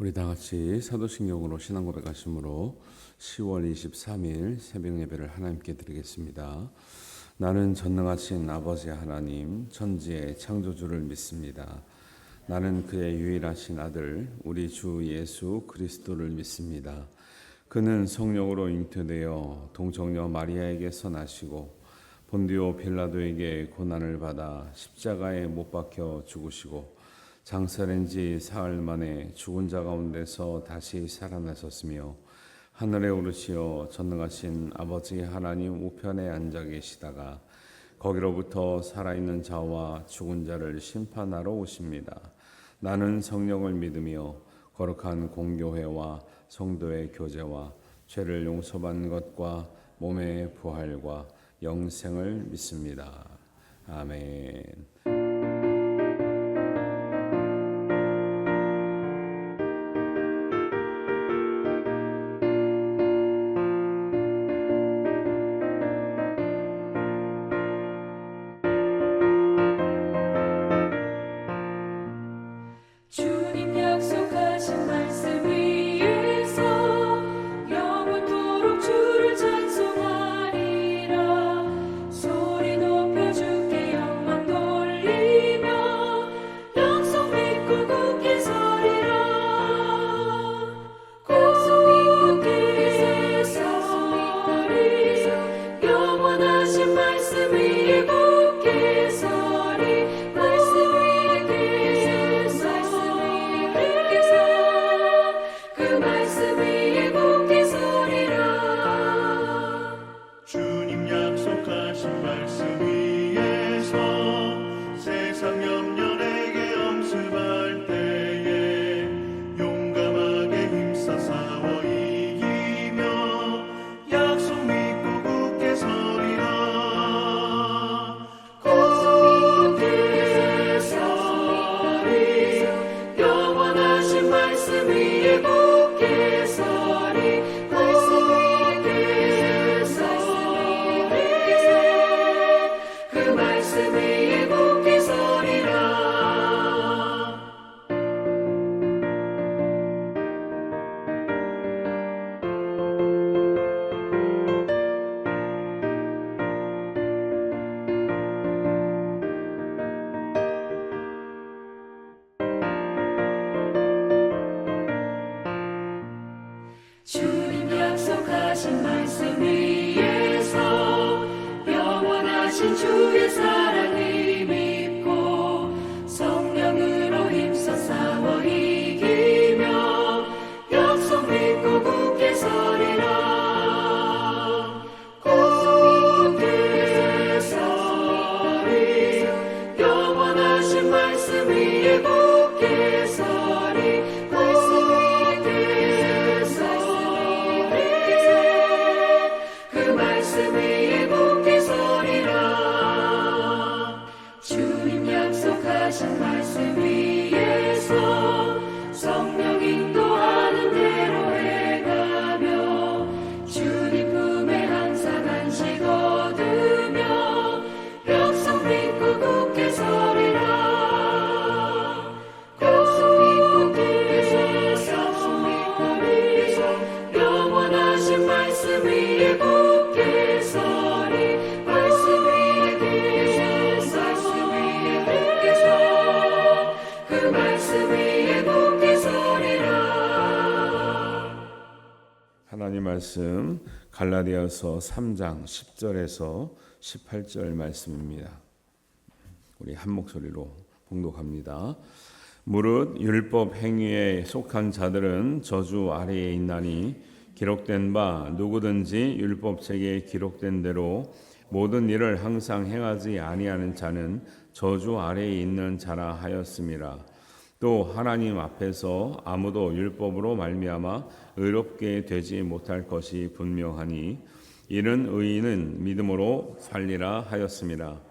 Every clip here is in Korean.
우리 다 같이 사도신경으로 신앙 고백하심으로 10월 23일 새벽 예배를 하나님께 드리겠습니다. 나는 전능하신 아버지 하나님 천지의 창조주를 믿습니다. 나는 그의 유일하신 아들 우리 주 예수 그리스도를 믿습니다. 그는 성령으로 잉태되어 동정녀 마리아에게서 나시고 본디오 빌라도에게 고난을 받아 십자가에 못 박혀 죽으시고 장사된 지 사흘 만에 죽은 자 가운데서 다시 살아나셨으며 하늘에 오르시어 전능하신 아버지 하나님 우편에 앉아 계시다가 거기로부터 살아있는 자와 죽은 자를 심판하러 오십니다. 나는 성령을 믿으며 거룩한 공교회와 성도의 교제와 죄를 용서받는 것과 몸의 부활과 영생을 믿습니다. 아멘. 주님 약속하신 말씀 위에서 영원토록 주를 찬송하리라. 소리 높여 주께 영광 돌리며 약속 믿고 굳게 서리라. 굳게 서리 영원하신 말씀 위에 굳게 서리. 그 말씀 위에 굳게 서리라. 주님 약속하신 말씀 위에서 세상 염려 내게 엄습할 때에 용감하게 힘써 싸워 이기며 약속 믿고 굳게 서리라. 굳게 서리 영원하신 말씀 위에 굳게 서리. 굳게 서리 그 말씀 위에 굳게 서리라. 주님 약속하신 말씀 위에서 영원하신 주의 사랑을 믿고 성령으로 힘써 싸워 이기며 약속 믿고 굳게 서리라. 굳게 서리 영원하신 말씀 위에 굳게 서리. 그 말씀 위에 굳게 서리라. 주님 약속하신 말씀 위에서 성령 인도하는 대로 해가며 주님 품에 항상 안식 얻으며 약속 믿고 굳게 서리라. 약속 믿고 굳게 서리 영원하신 말씀 위에 굳게 서리. 말씀 위에 굳게 서. 그 말씀 위에 굳게 서리라. 하나님 말씀 갈라디아서 3장 10절에서 18절 말씀입니다. 우리 한 목소리로 봉독합니다. 무릇 율법 행위에 속한 자들은 저주 아래에 있나니 기록된 바 누구든지 율법책에 기록된 대로 모든 일을 항상 행하지 아니하는 자는 저주 아래에 있는 자라 하였음이라. 또 하나님 앞에서 아무도 율법으로 말미암아 의롭게 되지 못할 것이 분명하니 이는 의인은 믿음으로 살리라 하였음이라.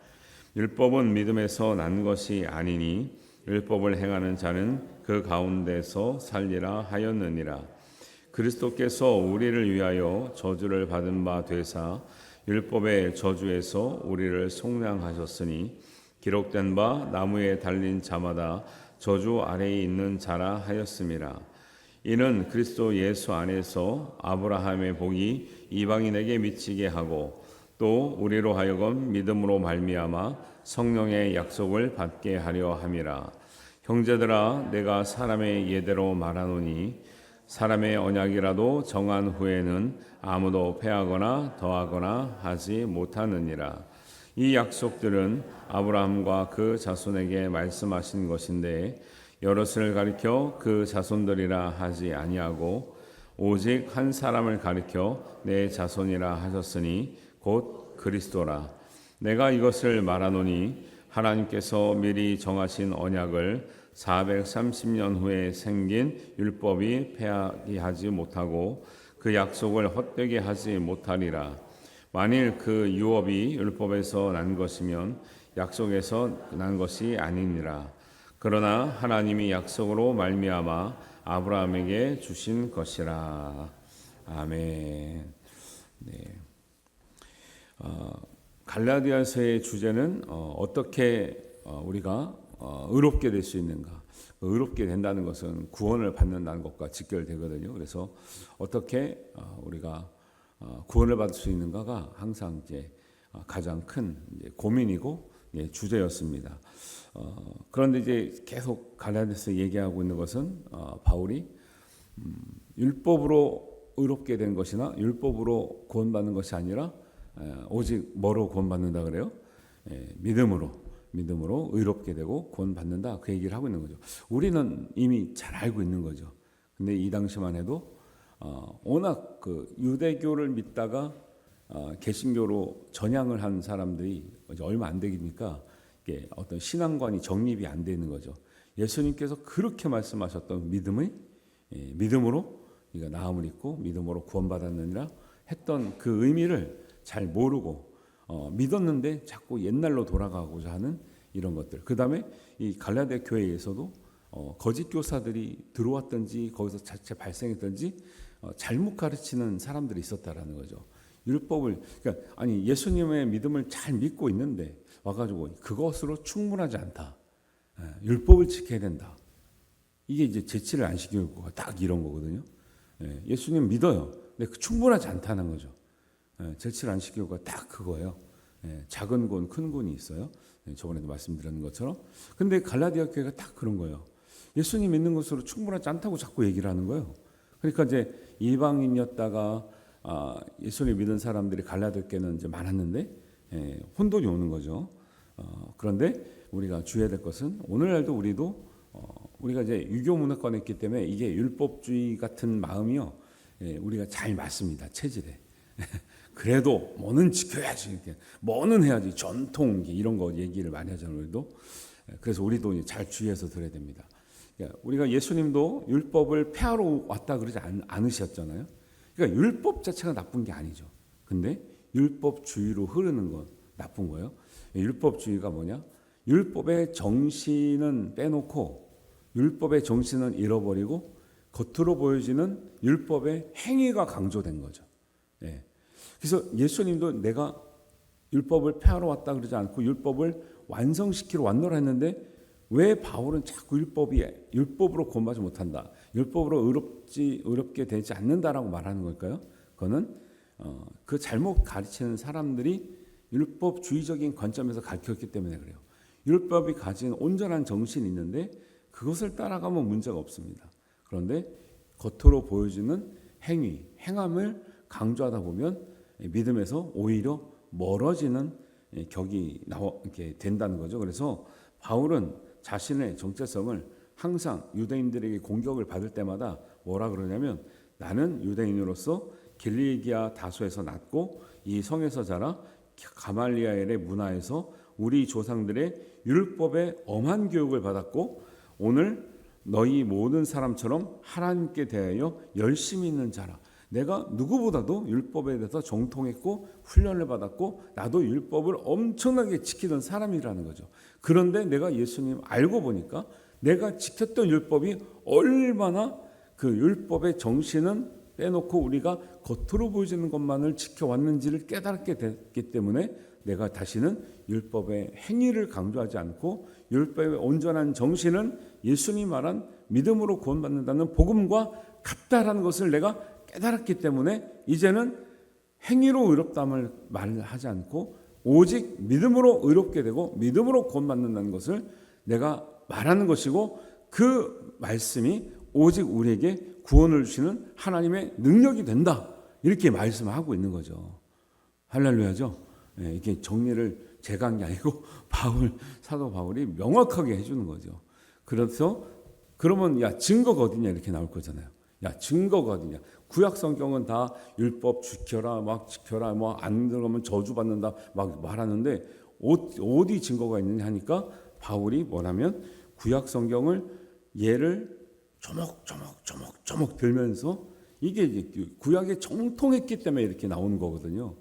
율법은 믿음에서 난 것이 아니니 율법을 행하는 자는 그 가운데서 살리라 하였느니라. 그리스도께서 우리를 위하여 저주를 받은 바 되사 율법의 저주에서 우리를 속량하셨으니 기록된 바 나무에 달린 자마다 저주 아래에 있는 자라 하였음이라. 이는 그리스도 예수 안에서 아브라함의 복이 이방인에게 미치게 하고 또 우리로 하여금 믿음으로 말미암아 성령의 약속을 받게 하려 함이라. 형제들아, 내가 사람의 예대로 말하노니 사람의 언약이라도 정한 후에는 아무도 패하거나 더하거나 하지 못하느니라. 이 약속들은 아브라함과 그 자손에게 말씀하신 것인데 여럿을 가리켜 그 자손들이라 하지 아니하고 오직 한 사람을 가리켜 내 자손이라 하셨으니 곧 그리스도라. 내가 이것을 말하노니 하나님께서 미리 정하신 언약을 430년 후에 생긴 율법이 폐하게 하지 못하고 그 약속을 헛되게 하지 못하리라. 만일 그 유업이 율법에서 난 것이면 약속에서 난 것이 아니니라. 그러나 하나님이 약속으로 말미암아 아브라함에게 주신 것이라. 아멘. 네. 갈라디아서의 주제는 어떻게 우리가 의롭게 될 수 있는가. 의롭게 된다는 것은 구원을 받는다는 것과 직결되거든요. 그래서 어떻게 우리가 구원을 받을 수 있는가가 항상 이제 가장 큰 고민이고 주제였습니다. 그런데 이제 계속 갈라디아서 얘기하고 있는 것은 바울이 율법으로 의롭게 된 것이나 율법으로 구원받는 것이 아니라 오직 뭐로 구원받는다 그래요? 믿음으로 의롭게 되고 구원받는다, 그 얘기를 하고 있는 거죠. 우리는 이미 잘 알고 있는 거죠. 근데 이 당시만 해도 워낙 그 유대교를 믿다가 개신교로 전향을 한 사람들이 얼마 안 되니까 이게 어떤 신앙관이 정립이 안 되는 거죠. 예수님께서 그렇게 말씀하셨던 믿음으로 네가 나음을 입고 믿음으로 구원받았느니라 했던 그 의미를 잘 모르고 믿었는데 자꾸 옛날로 돌아가고자 하는 이런 것들. 그 다음에 이 갈라디아 교회에서도 거짓 교사들이 들어왔든지 거기서 자체 발생했든지 잘못 가르치는 사람들이 있었다라는 거죠. 율법을, 그러니까 아니 예수님의 믿음을 잘 믿고 있는데 와가지고 그것으로 충분하지 않다. 율법을 지켜야 된다. 이게 이제 제치를 안 시키고 딱 이런 거거든요. 예수님 믿어요. 근데 충분하지 않다는 거죠. 제치를 안 시키고 딱 그거예요. 작은 곤, 큰 곤이 있어요. 저번에도 말씀드렸는 것처럼. 근데 갈라디아 교회가 딱 그런 거예요. 예수님 믿는 것으로 충분하지 않다고 자꾸 얘기를 하는 거예요. 그러니까 이제 이방인이었다가 예수님 믿은 사람들이 갈라디아 교회는 이제 많았는데 혼돈이 오는 거죠. 그런데 우리가 주의해야 될 것은 오늘날도 우리가 이제 유교 문화권에 있기 때문에 이게 율법주의 같은 마음이요. 우리가 잘 맞습니다. 체질에. 그래도 뭐는 지켜야지, 이렇게 뭐는 해야지, 전통 이런 거 얘기를 많이 하잖아요. 우리도. 그래서 우리도 잘 주의해서 들어야 됩니다. 우리가 예수님도 율법을 폐하러 왔다 그러지 않으셨잖아요. 그러니까 율법 자체가 나쁜 게 아니죠. 근데 율법주의로 흐르는 건 나쁜 거예요. 율법주의가 뭐냐? 율법의 정신은 빼놓고 율법의 정신은 잃어버리고 겉으로 보여지는 율법의 행위가 강조된 거죠. 그래서 예수님도 내가 율법을 폐하러 왔다 그러지 않고 율법을 완성시키러 왔노라 했는데 왜 바울은 자꾸 율법으로 구원받지 못한다, 율법으로 의롭게 되지 않는다라고 말하는 걸까요? 그거는 그 잘못 가르치는 사람들이 율법주의적인 관점에서 가르쳤기 때문에 그래요. 율법이 가진 온전한 정신이 있는데 그것을 따라가면 문제가 없습니다. 그런데 겉으로 보여지는 행함을 강조하다 보면 믿음에서 오히려 멀어지는 격이 이렇게 된다는 거죠. 그래서 바울은 자신의 정체성을 항상 유대인들에게 공격을 받을 때마다 뭐라 그러냐면 나는 유대인으로서 길리기아 다소에서 났고 이 성에서 자라 가말리엘의 문화에서 우리 조상들의 율법의 엄한 교육을 받았고 오늘 너희 모든 사람처럼 하나님께 대하여 열심히 있는 자라. 내가 누구보다도 율법에 대해서 정통했고 훈련을 받았고 나도 율법을 엄청나게 지키던 사람이라는 거죠. 그런데 내가 예수님 알고 보니까 내가 지켰던 율법이 얼마나 그 율법의 정신은 빼놓고 우리가 겉으로 보여지는 것만을 지켜왔는지를 깨닫게 됐기 때문에 내가 다시는 율법의 행위를 강조하지 않고 율법의 온전한 정신은 예수님이 말한 믿음으로 구원받는다는 복음과 같다라는 것을 내가 깨달았기 때문에 이제는 행위로 의롭다함을 말하지 않고 오직 믿음으로 의롭게 되고 믿음으로 구원받는다는 것을 내가 말하는 것이고, 그 말씀이 오직 우리에게 구원을 주시는 하나님의 능력이 된다, 이렇게 말씀하고 있는 거죠. 할렐루야죠. 이게 정리를 제가 한 게 아니고 사도 바울이 명확하게 해주는 거죠. 그래서 그러면 야, 증거가 어디냐 이렇게 나올 거잖아요. 야, 증거가 어디냐? 구약 성경은 다 율법 지켜라, 막 지켜라, 뭐 안 들어가면 저주 받는다 막 말하는데 어디 증거가 있느냐 하니까 바울이 뭐라면 구약 성경을 예를 조목조목 들면서, 이게 이제 구약에 정통했기 때문에 이렇게 나오는 거거든요.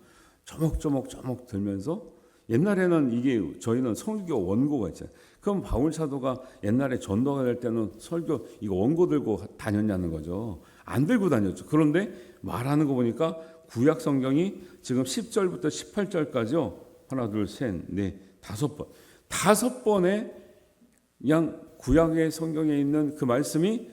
조목 들면서, 옛날에는 이게 저희는 설교 원고가 있잖아요. 그럼 바울 사도가 옛날에 전도가 될 때는 설교 이거 원고 들고 다녔냐는 거죠. 안 들고 다녔죠. 그런데 말하는 거 보니까 구약 성경이 지금 10절부터 18절까지요. 하나, 둘, 셋, 넷, 다섯 번에 그냥 구약의 성경에 있는 그 말씀이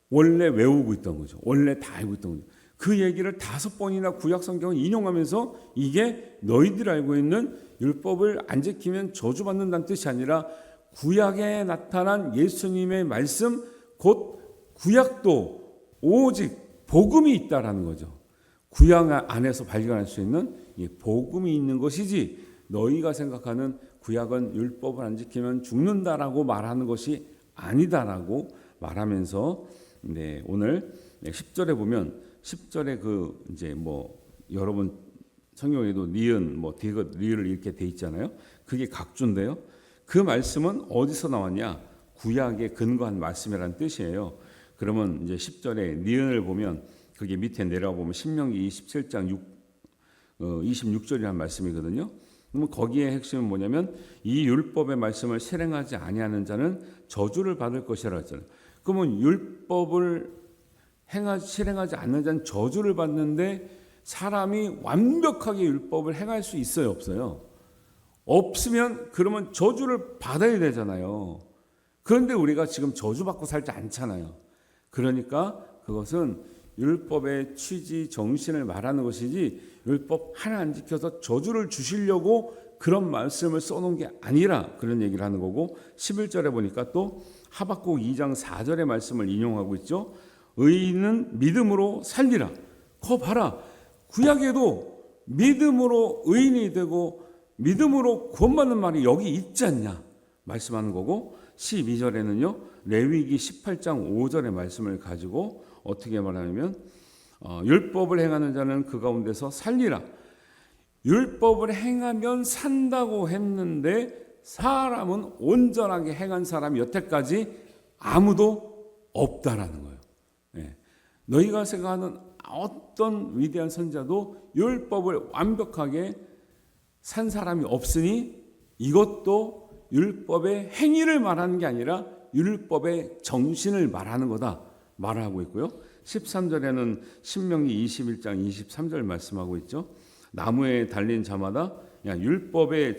원래 외우고 있던 거죠. 원래 다 알고 있던 거죠. 그 얘기를 5번이나 구약 성경을 인용하면서 이게 너희들 알고 있는 율법을 안 지키면 저주받는다는 뜻이 아니라 구약에 나타난 예수님의 말씀, 곧 구약도 오직 복음이 있다라는 거죠. 구약 안에서 발견할 수 있는 이 복음이 있는 것이지, 너희가 생각하는 구약은 율법을 안 지키면 죽는다라고 말하는 것이 아니다라고 말하면서, 오늘 10절에 보면 10절에 그 이제 뭐 여러분 성경에도 니은 뭐 디귿 리을 이렇게 돼 있잖아요. 그게 각주인데요. 그 말씀은 어디서 나왔냐? 구약에 근거한 말씀이라는 뜻이에요. 그러면 이제 10절에 니은을 보면 그게 밑에 내려가 보면 신명기 27장 26절이라는 말씀이거든요. 그러면 거기에 핵심은 뭐냐면 이 율법의 말씀을 실행하지 아니하는 자는 저주를 받을 것이라 했잖아요. 그러면 율법을 실행하지 않는 자는 저주를 받는데, 사람이 완벽하게 율법을 행할 수 있어요, 없어요? 없으면 그러면 저주를 받아야 되잖아요. 그런데 우리가 지금 저주받고 살지 않잖아요. 그러니까 그것은 율법의 취지 정신을 말하는 것이지, 율법 하나 안 지켜서 저주를 주시려고 그런 말씀을 써놓은 게 아니라 그런 얘기를 하는 거고, 11절에 보니까 또 하박국 2장 4절의 말씀을 인용하고 있죠. 의인은 믿음으로 살리라. 거 봐라. 구약에도 믿음으로 의인이 되고 믿음으로 구원받는 말이 여기 있지 않냐 말씀하는 거고, 12절에는요 레위기 18장 5절의 말씀을 가지고 어떻게 말하냐면 율법을 행하는 자는 그 가운데서 살리라. 율법을 행하면 산다고 했는데 사람은 온전하게 행한 사람이 여태까지 아무도 없다라는 거예요. 너희가 생각하는 어떤 위대한 선자도 율법을 완벽하게 산 사람이 없으니 이것도 율법의 행위를 말하는 게 아니라 율법의 정신을 말하는 거다 말하고 있고요. 13절에는 신명기 21장 23절 말씀하고 있죠. 나무에 달린 자마다 율법의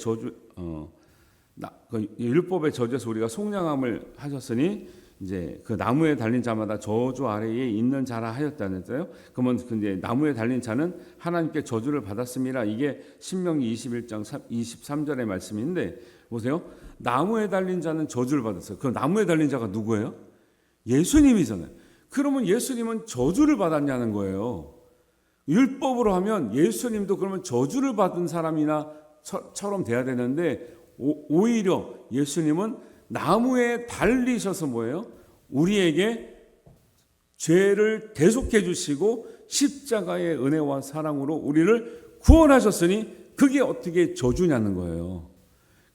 저주에서 우리가 속량함을 하셨으니 이제 그 나무에 달린 자마다 저주 아래에 있는 자라 하였다는데요. 그러면 근데 나무에 달린 자는 하나님께 저주를 받았습니다. 이게 신명기 21장 23절의 말씀인데 보세요. 나무에 달린 자는 저주를 받았어요. 그 나무에 달린 자가 누구예요? 예수님이잖아요. 그러면 예수님은 저주를 받았냐는 거예요. 율법으로 하면 예수님도 그러면 저주를 받은 사람이나 처럼 돼야 되는데 오히려 예수님은 나무에 달리셔서 뭐예요? 우리에게 죄를 대속해 주시고 십자가의 은혜와 사랑으로 우리를 구원하셨으니 그게 어떻게 저주냐는 거예요.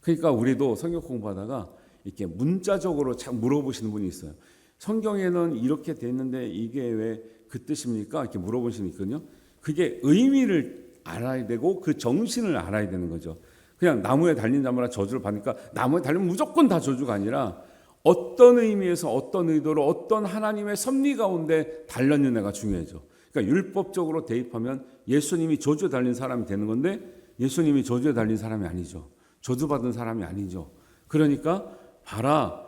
그러니까 우리도 성경 공부하다가 이렇게 문자적으로 참 물어보시는 분이 있어요. 성경에는 이렇게 돼 있는데 이게 왜 그 뜻입니까? 이렇게 물어보시니까요. 그게 의미를 알아야 되고 그 정신을 알아야 되는 거죠. 그냥 나무에 달린 자마다 저주를 받으니까 나무에 달리면 무조건 다 저주가 아니라 어떤 의미에서 어떤 의도로 어떤 하나님의 섭리 가운데 달렸느냐가 중요하죠. 그러니까 율법적으로 대입하면 예수님이 저주에 달린 사람이 되는 건데 예수님이 저주에 달린 사람이 아니죠. 저주받은 사람이 아니죠. 그러니까 봐라.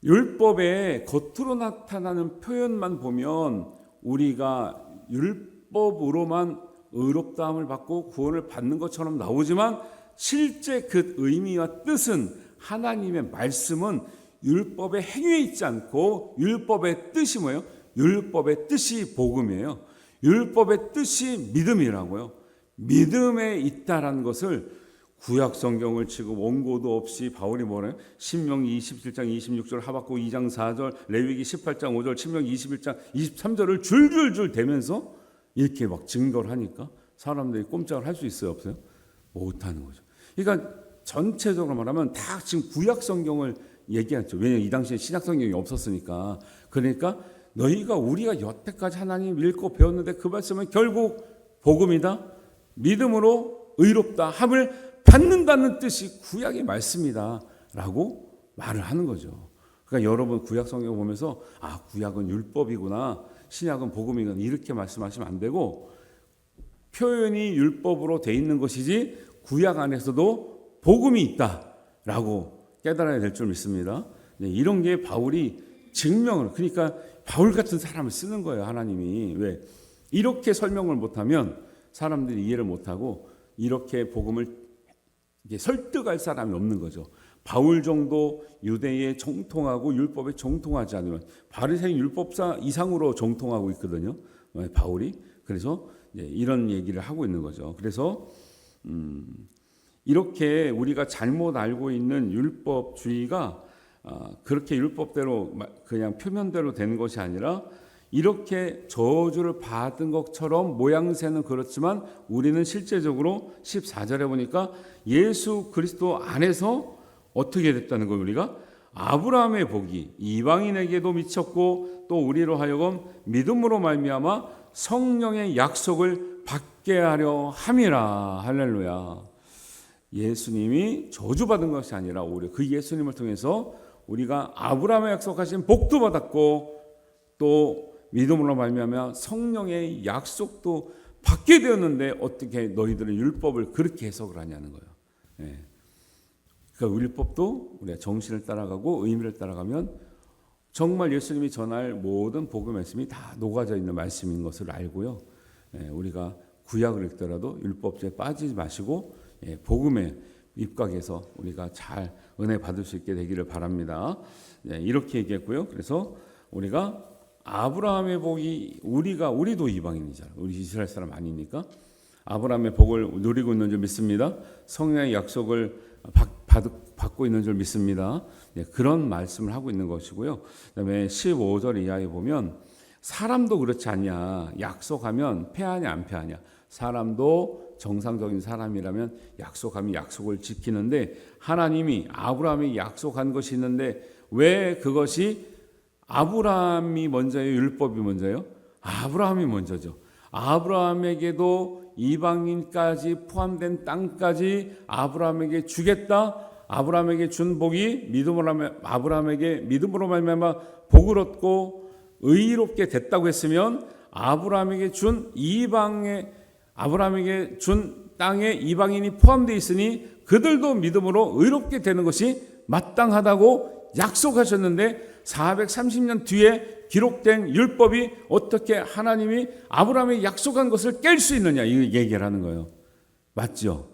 율법의 겉으로 나타나는 표현만 보면 우리가 율법으로만 의롭다함을 받고 구원을 받는 것처럼 나오지만 실제 그 의미와 뜻은 하나님의 말씀은 율법의 행위에 있지 않고 율법의 뜻이 뭐예요? 율법의 뜻이 복음이에요. 율법의 뜻이 믿음이라고요. 믿음에 있다라는 것을 구약 성경을 치고 원고도 없이 바울이 뭐래요? 신명기 27장 26절, 하박국 2장 4절, 레위기 18장 5절, 신명기 21장 23절을 줄줄줄 대면서 이렇게 막 증거를 하니까 사람들이 꼼짝을 할 수 있어요, 없어요? 못하는 거죠. 그러니까 전체적으로 말하면 다 지금 구약 성경을 얘기했죠. 왜냐하면 이 당시에 신약 성경이 없었으니까. 그러니까 우리가 여태까지 하나님 읽고 배웠는데 그 말씀은 결국 복음이다, 믿음으로 의롭다 함을 받는다는 뜻이 구약의 말씀이다 라고 말을 하는 거죠. 그러니까 여러분 구약 성경 보면서 구약은 율법이구나, 신약은 복음이구나 이렇게 말씀하시면 안 되고, 표현이 율법으로 돼 있는 것이지 구약 안에서도 복음이 있다라고 깨달아야 될 줄 믿습니다. 이런 게 바울이 증명을, 그러니까 바울 같은 사람을 쓰는 거예요, 하나님이. 왜? 이렇게 설명을 못하면 사람들이 이해를 못하고 이렇게 복음을 설득할 사람이 없는 거죠. 바울 정도 유대에 정통하고 율법에 정통하지 않으면 바리새인 율법사 이상으로 정통하고 있거든요, 바울이. 그래서 이런 얘기를 하고 있는 거죠. 그래서 이렇게 우리가 잘못 알고 있는 율법주의가 그렇게 율법대로 그냥 표면대로 되는 것이 아니라 이렇게 저주를 받은 것처럼 모양새는 그렇지만 우리는 실제적으로 14절에 보니까 예수 그리스도 안에서 어떻게 됐다는 거예요. 우리가 아브라함의 복이 이방인에게도 미쳤고 또 우리로 하여금 믿음으로 말미암아 성령의 약속을 받게 하려 함이라. 할렐루야. 예수님이 저주받은 것이 아니라 오히려 그 예수님을 통해서 우리가 아브라함의 약속하신 복도 받았고 또 믿음으로 말미암아 성령의 약속도 받게 되었는데 어떻게 너희들은 율법을 그렇게 해석을 하냐는 거예요. 그러니까 율법도 우리가 정신을 따라가고 의미를 따라가면 정말 예수님이 전할 모든 복음 말씀이 다 녹아져 있는 말씀인 것을 알고요. 우리가 구약을 읽더라도 율법주의에 빠지지 마시고 복음에 입각해서 우리가 잘 은혜 받을 수 있게 되기를 바랍니다. 이렇게 얘기했고요. 그래서 우리가 아브라함의 복이 우리도 이방인이잖아요. 우리 이스라엘 사람 아니니까 아브라함의 복을 누리고 있는 줄 믿습니다. 성령의 약속을 받고 있는 줄 믿습니다. 그런 말씀을 하고 있는 것이고요. 그다음에 15절 이하에 보면 사람도 그렇지 않냐, 약속하면 패하냐 안 패하냐. 사람도 정상적인 사람이라면 약속하면 약속을 지키는데 하나님이 아브라함이 약속한 것이 있는데 왜 그것이 아브라함이 먼저예요? 율법이 먼저예요? 아브라함이 먼저죠. 아브라함에게도 이방인까지 포함된 땅까지 아브라함에게 주겠다. 아브라함에게 준 복이 아브라함에게 믿음으로 말미암아 복을 얻고 의롭게 됐다고 했으면 아브라함에게 준 땅에 이방인이 포함되어 있으니 그들도 믿음으로 의롭게 되는 것이 마땅하다고 약속하셨는데 430년 뒤에 기록된 율법이 어떻게 하나님이 아브라함이 약속한 것을 깰 수 있느냐 이 얘기를 하는 거예요. 맞죠?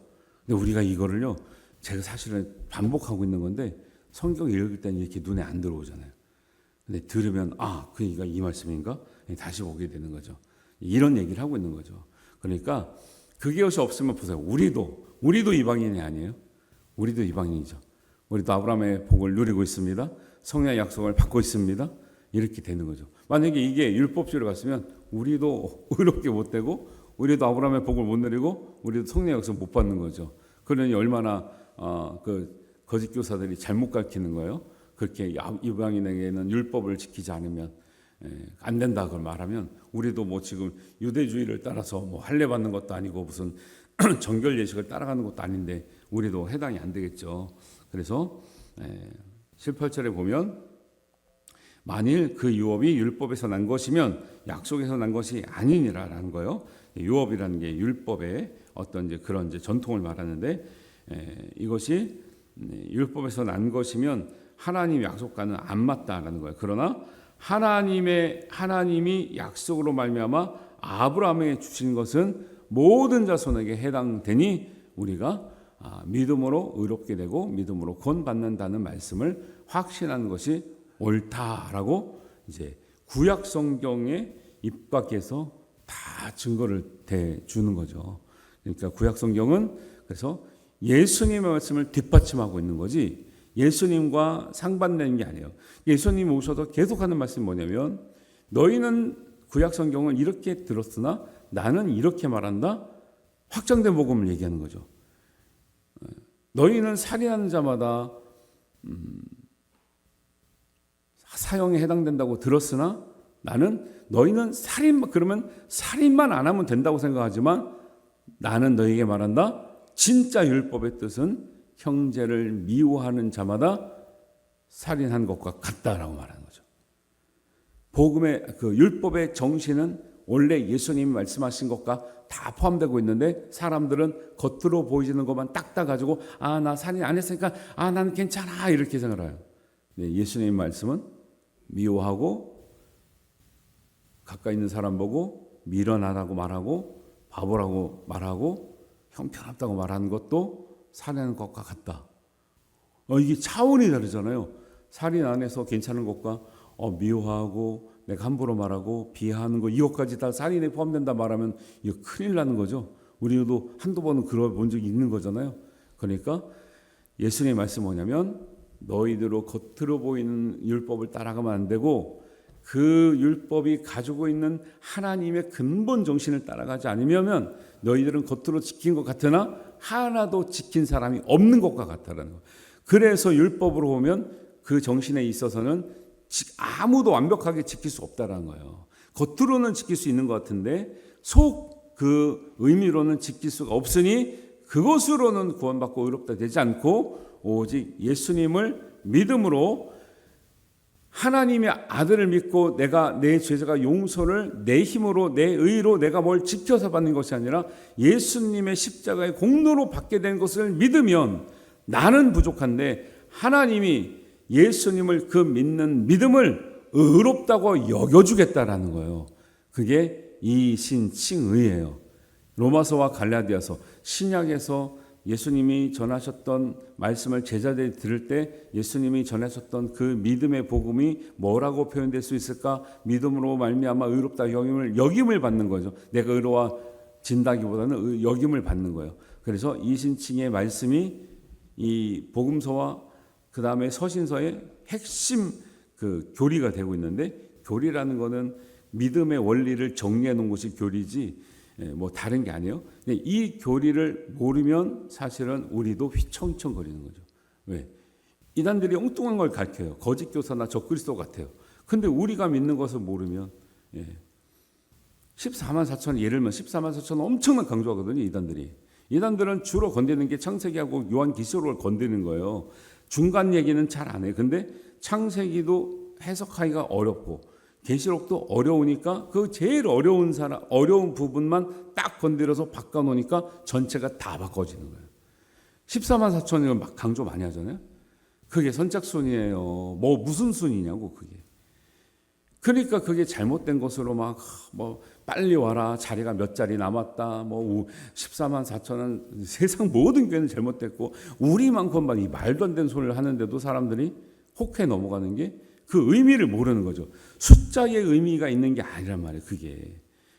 근데 우리가 이거를요, 제가 사실은 반복하고 있는 건데 성경 읽을 때는 이렇게 눈에 안 들어오잖아요. 근데 들으면 그 얘기가 이 말씀인가? 다시 보게 되는 거죠. 이런 얘기를 하고 있는 거죠. 그러니까 그것이 없으면 보세요. 우리도 이방인이 아니에요. 우리도 이방인이죠. 우리도 아브라함의 복을 누리고 있습니다. 성령의 약속을 받고 있습니다. 이렇게 되는 거죠. 만약에 이게 율법주의로 갔으면 우리도 의롭게 못 되고 우리도 아브라함의 복을 못 누리고 우리도 성령의 약속을 못 받는 거죠. 그러니 얼마나 그 거짓 교사들이 잘못 가르치는 거예요. 그렇게 이방인에게는 율법을 지키지 않으면 안 된다 그걸 말하면 우리도 뭐 지금 유대주의를 따라서 뭐 할례 받는 것도 아니고 무슨 정결 예식을 따라가는 것도 아닌데 우리도 해당이 안 되겠죠. 그래서 18절에 보면 만일 그 유업이 율법에서 난 것이면 약속에서 난 것이 아니니라라는 거예요. 유업이라는 게 율법의 어떤 이제 그런 이제 전통을 말하는데 이것이 율법에서 난 것이면 하나님의 약속과는 안 맞다라는 거예요. 그러나 하나님이 약속으로 말미암아 아브라함에게 주신 것은 모든 자손에게 해당되니 우리가 믿음으로 의롭게 되고 믿음으로 구원받는다는 말씀을 확신하는 것이 옳다라고 이제 구약 성경에 입각해서 다 증거를 대주는 거죠. 그러니까 구약 성경은 그래서 예수님의 말씀을 뒷받침하고 있는 거지 예수님과 상반되는 게 아니에요. 예수님 오셔서 계속하는 말씀이 뭐냐면 너희는 구약 성경을 이렇게 들었으나 나는 이렇게 말한다. 확장된 복음을 얘기하는 거죠. 너희는 살인하는 자마다 사형에 해당된다고 들었으나 너희는 그러면 살인만 안 하면 된다고 생각하지만 나는 너희에게 말한다. 진짜 율법의 뜻은 형제를 미워하는 자마다 살인한 것과 같다라고 말하는 거죠. 복음의 그 율법의 정신은 원래 예수님이 말씀하신 것과 다 포함되고 있는데 사람들은 겉으로 보이지는 것만 딱 가지고 나 살인 안 했으니까 나는 괜찮아 이렇게 생각해요. 예수님 말씀은 미워하고 가까이 있는 사람 보고 미련하다고 말하고 바보라고 말하고 형편없다고 말하는 것도 살인하는 것과 같다. 이게 차원이 다르잖아요. 살인 안 해서 괜찮은 것과 미워하고 내가 함부로 말하고 비하하는 거 이것까지 다 살인에 포함된다 말하면 이거 큰일 나는 거죠. 우리도 한두 번은 그러 본 적이 있는 거잖아요. 그러니까 예수님의 말씀이 뭐냐면 너희들로 겉으로 보이는 율법을 따라가면 안 되고 그 율법이 가지고 있는 하나님의 근본 정신을 따라가지 않으면 너희들은 겉으로 지킨 것 같으나 하나도 지킨 사람이 없는 것과 같다라는 거. 그래서 율법으로 보면 그 정신에 있어서는 아무도 완벽하게 지킬 수 없다라는 거예요. 겉으로는 지킬 수 있는 것 같은데 속 그 의미로는 지킬 수가 없으니 그것으로는 구원받고 의롭다 되지 않고 오직 예수님을 믿음으로 하나님의 아들을 믿고 내가 내 죄가 용서를 내 힘으로 내 의로 내가 뭘 지켜서 받는 것이 아니라 예수님의 십자가의 공로로 받게 된 것을 믿으면 나는 부족한데 하나님이 예수님을 그 믿는 믿음을 의롭다고 여겨주겠다라는 거예요. 그게 이신칭의예요. 로마서와 갈라디아서 신약에서 예수님이 전하셨던 말씀을 제자들이 들을 때 예수님이 전하셨던 그 믿음의 복음이 뭐라고 표현될 수 있을까? 믿음으로 말미암아 의롭다 여김을 받는 거죠. 내가 의로워진다기보다는 여김을 받는 거예요. 그래서 이신칭의 말씀이 이 복음서와 그 다음에 서신서의 핵심 그 교리가 되고 있는데 교리라는 거는 믿음의 원리를 정리해 놓은 것이 교리지 뭐 다른 게 아니에요. 이 교리를 모르면 사실은 우리도 휘청휘청거리는 거죠. 왜? 이단들이 엉뚱한 걸 가르쳐요. 거짓 교사나 적그리스도 같아요. 근데 우리가 믿는 것을 모르면 14만 4천 예를 들면 14만 4천 엄청난 강조하거든요. 이단들은 주로 건드리는 게 창세기하고 요한계시록을 건드리는 거예요. 중간 얘기는 잘 안 해요. 근데 창세기도 해석하기가 어렵고 계시록도 어려우니까 그 제일 어려운 부분만 딱 건드려서 바꿔놓으니까 전체가 다 바꿔지는 거예요. 14만 4천이면 막 강조 많이 하잖아요. 그게 선착순이에요. 뭐 무슨 순이냐고 그게. 그러니까 그게 잘못된 것으로 막 뭐 빨리 와라 자리가 몇 자리 남았다 뭐 14만 4천은 세상 모든 교회는 잘못됐고 우리만큼만 이 말도 안 되는 소리를 하는데도 사람들이 혹해 넘어가는 게 그 의미를 모르는 거죠. 숫자의 의미가 있는 게 아니란 말이에요.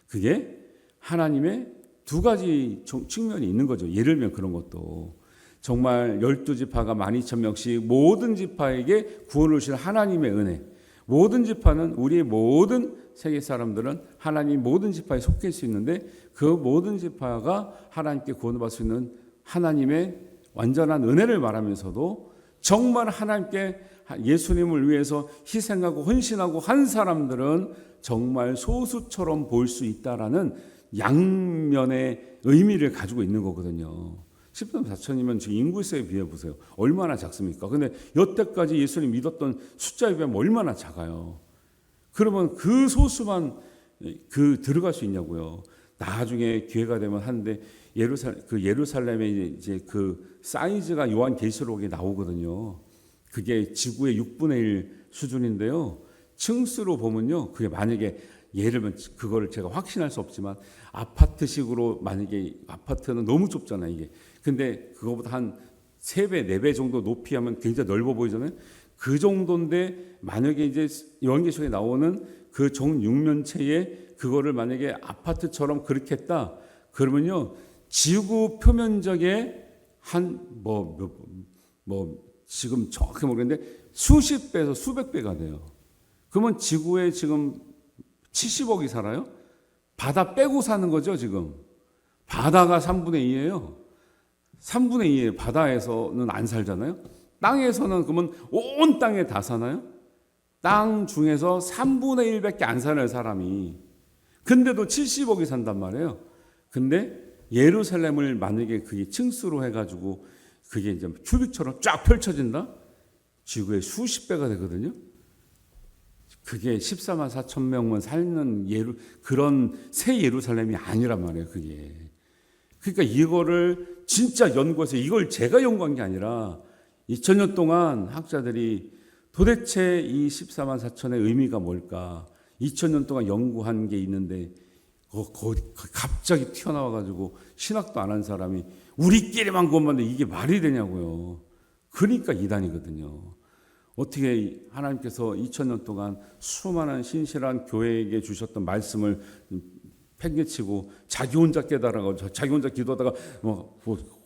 그게 하나님의 두 가지 측면이 있는 거죠. 예를 들면 그런 것도 정말 12지파가 12,000명씩 모든 지파에게 구원을 주신 하나님의 은혜. 모든 지파는 우리의 모든 세계 사람들은 하나님 모든 지파에 속해 있을 수 있는데 그 모든 지파가 하나님께 구원을 받을 수 있는 하나님의 완전한 은혜를 말하면서도 정말 하나님께 예수님을 위해서 희생하고 헌신하고 한 사람들은 정말 소수처럼 보일 수 있다라는 양면의 의미를 가지고 있는 거거든요. 10만 4천이면 지금 인구수에 비해 보세요. 얼마나 작습니까? 근데 여태까지 예수님 믿었던 숫자에 비하면 얼마나 작아요. 그러면 그 소수만 들어갈 수 있냐고요. 나중에 기회가 되면 하는데 예루살렘에 이제 그 사이즈가 요한계시록에 나오거든요. 그게 지구의 6분의 1 수준인데요. 층수로 보면요. 그게 만약에 예를 들면 그거를 제가 확신할 수 없지만 아파트식으로 만약에 아파트는 너무 좁잖아요, 이게. 근데 그거보다 한 3배, 4배 정도 높이 하면 굉장히 넓어 보이잖아요. 그 정도인데 만약에 이제 요한계시록에 나오는 그 정육면체에 그거를 만약에 아파트처럼 그렇게 했다. 그러면요. 지구 표면적의 한 지금 정확히 모르겠는데 수십 배에서 수백 배가 돼요. 그러면 지구에 지금 70억이 살아요? 바다 빼고 사는 거죠, 지금. 바다가 3분의 2예요. 3분의 2예요. 바다에서는 안 살잖아요. 땅에서는 그러면 온 땅에 다 사나요? 땅 중에서 3분의 1밖에 안 살아요, 사람이. 근데도 70억이 산단 말이에요. 근데 예루살렘을 만약에 그게 층수로 해가지고 그게 이제 큐빅처럼 쫙 펼쳐진다? 지구의 수십 배가 되거든요. 그게 14만 4천 명만 살는 그런 새 예루살렘이 아니란 말이에요, 그게. 그러니까 이거를 진짜 연구해서 이걸 제가 연구한 게 아니라 2000년 동안 학자들이 도대체 이 14만 4천의 의미가 뭘까? 2000년 동안 연구한 게 있는데 갑자기 튀어나와가지고 신학도 안 한 사람이 우리끼리만 그것만 이게 말이 되냐고요. 그러니까 이단이거든요. 어떻게 하나님께서 2000년 동안 수많은 신실한 교회에게 주셨던 말씀을 팽개치고 자기 혼자 깨달아가지고 자기 혼자 기도하다가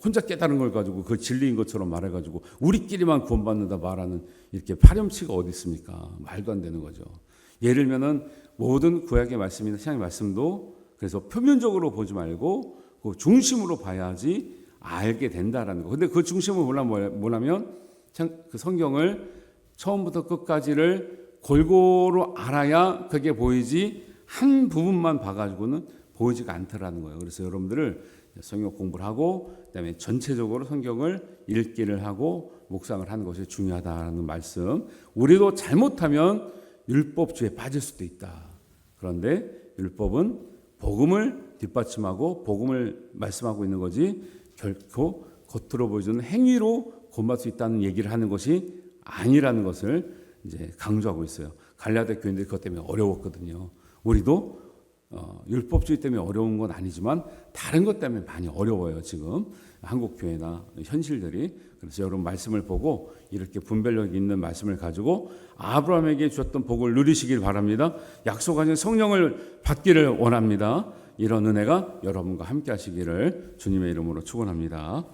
혼자 깨달은 걸 가지고 그 진리인 것처럼 말해가지고 우리끼리만 구원받는다 말하는 이렇게 파렴치가 어디 있습니까? 말도 안 되는 거죠. 예를 들면은 모든 구약의 말씀이나 신약의 말씀도 그래서 표면적으로 보지 말고 그 중심으로 봐야지 알게 된다라는 거. 근데 그 중심을 뭐냐면 그 성경을 처음부터 끝까지를 골고루 알아야 그게 보이지 한 부분만 봐가지고는 보이지가 않더라는 거예요. 그래서 여러분들을 성경 공부를 하고 그다음에 전체적으로 성경을 읽기를 하고 묵상을 하는 것이 중요하다는 말씀. 우리도 잘못하면 율법주의에 빠질 수도 있다. 그런데 율법은 복음을 뒷받침하고 복음을 말씀하고 있는 거지 결코 겉으로 보여주는 행위로 구원받을 수 있다는 얘기를 하는 것이 아니라는 것을 이제 강조하고 있어요. 갈라디아 교인들이 그것 때문에 어려웠거든요. 우리도 율법주의 때문에 어려운 건 아니지만 다른 것 때문에 많이 어려워요. 지금 한국 교회나 현실들이. 그래서 여러분 말씀을 보고 이렇게 분별력 있는 말씀을 가지고 아브라함에게 주셨던 복을 누리시길 바랍니다. 약속하신 성령을 받기를 원합니다. 이런 은혜가 여러분과 함께 하시기를 주님의 이름으로 축원합니다.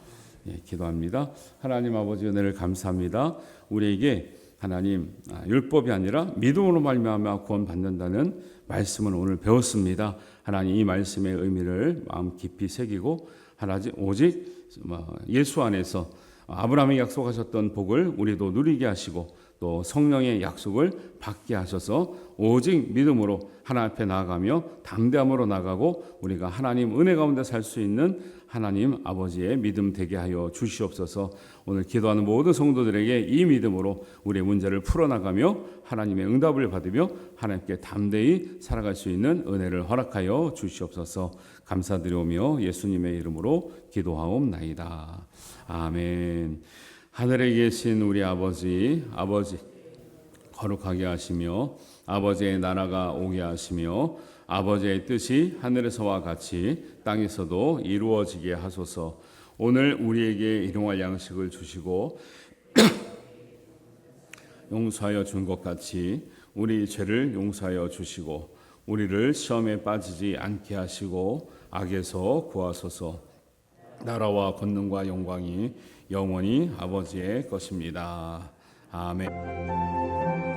예, 기도합니다. 하나님 아버지 은혜를 감사합니다. 우리에게 하나님 율법이 아니라 믿음으로 말미암아 구원받는다는 말씀을 오늘 배웠습니다. 하나님 이 말씀의 의미를 마음 깊이 새기고 하나님 오직 예수 안에서 아브라함이 약속하셨던 복을 우리도 누리게 하시고 또 성령의 약속을 받게 하셔서 오직 믿음으로 하나님 앞에 나아가며 담대함으로 나가고 우리가 하나님 은혜 가운데 살 수 있는 하나님 아버지의 믿음 되게 하여 주시옵소서. 오늘 기도하는 모든 성도들에게 이 믿음으로 우리의 문제를 풀어나가며 하나님의 응답을 받으며 하나님께 담대히 살아갈 수 있는 은혜를 허락하여 주시옵소서. 감사드리오며 예수님의 이름으로 기도하옵나이다. 아멘. 하늘에 계신 우리 아버지 거룩하게 하시며 아버지의 나라가 오게 하시며 아버지의 뜻이 하늘에서와 같이 땅에서도 이루어지게 하소서. 오늘 우리에게 일용할 양식을 주시고 용서하여 준 것 같이 우리 죄를 용서하여 주시고 우리를 시험에 빠지지 않게 하시고 악에서 구하소서. 나라와 권능과 영광이 영원히 아버지의 것입니다. 아멘.